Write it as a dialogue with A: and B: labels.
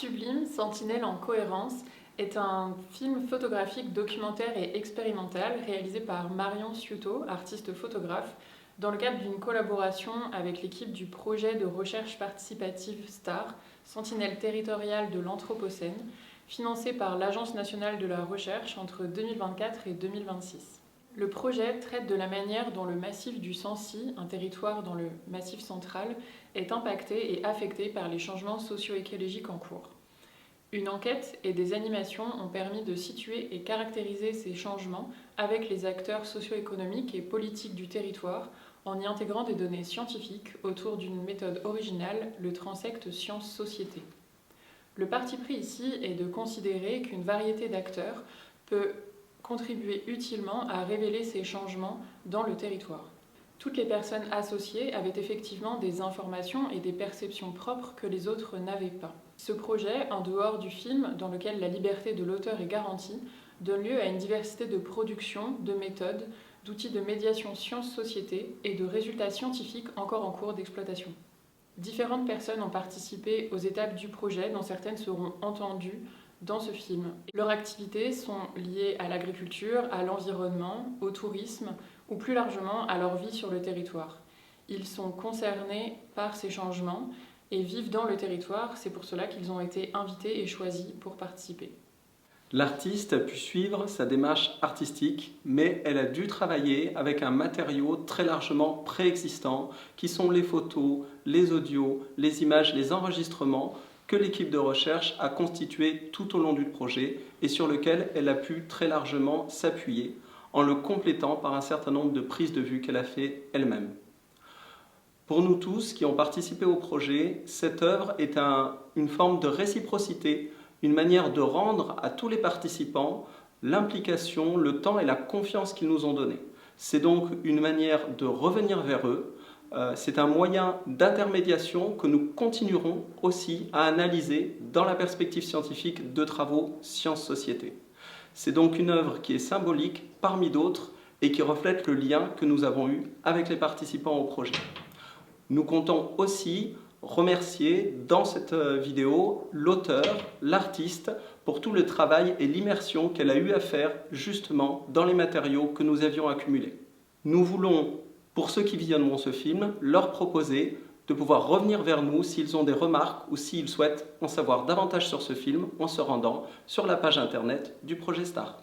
A: Sublime, Sentinelle en cohérence est un film photographique documentaire et expérimental réalisé par Marion Ciuto, artiste photographe, dans le cadre d'une collaboration avec l'équipe du projet de recherche participative STAR, Sentinelle territoriale de l'Anthropocène, financé par l'Agence nationale de la recherche entre 2024 et 2026. Le projet traite de la manière dont le massif du Sancy, un territoire dans le Massif central, est impacté et affecté par les changements socio-écologiques en cours. Une enquête et des animations ont permis de situer et caractériser ces changements avec les acteurs socio-économiques et politiques du territoire en y intégrant des données scientifiques autour d'une méthode originale, le transect science-société. Le parti pris ici est de considérer qu'une variété d'acteurs peut contribuer utilement à révéler ces changements dans le territoire. Toutes les personnes associées avaient effectivement des informations et des perceptions propres que les autres n'avaient pas. Ce projet, en dehors du film, dans lequel la liberté de l'auteur est garantie, donne lieu à une diversité de productions, de méthodes, d'outils de médiation science-société et de résultats scientifiques encore en cours d'exploitation. Différentes personnes ont participé aux étapes du projet, dont certaines seront entendues dans ce film. Leurs activités sont liées à l'agriculture, à l'environnement, au tourisme ou plus largement à leur vie sur le territoire. Ils sont concernés par ces changements et vivent dans le territoire, c'est pour cela qu'ils ont été invités et choisis pour participer.
B: L'artiste a pu suivre sa démarche artistique, mais elle a dû travailler avec un matériau très largement préexistant, qui sont les photos, les audios, les images, les enregistrements que l'équipe de recherche a constitué tout au long du projet et sur lequel elle a pu très largement s'appuyer en le complétant par un certain nombre de prises de vue qu'elle a fait elle-même. Pour nous tous qui ont participé au projet, cette œuvre est une forme de réciprocité, une manière de rendre à tous les participants l'implication, le temps et la confiance qu'ils nous ont donnée. C'est donc une manière de revenir vers eux. C'est un moyen d'intermédiation que nous continuerons aussi à analyser dans la perspective scientifique de travaux sciences-société. C'est donc une œuvre qui est symbolique parmi d'autres et qui reflète le lien que nous avons eu avec les participants au projet. Nous comptons aussi remercier dans cette vidéo l'auteur, l'artiste, pour tout le travail et l'immersion qu'elle a eu à faire justement dans les matériaux que nous avions accumulés. Nous voulons, pour ceux qui visionneront ce film, leur proposer de pouvoir revenir vers nous s'ils ont des remarques ou s'ils souhaitent en savoir davantage sur ce film en se rendant sur la page internet du projet STAR.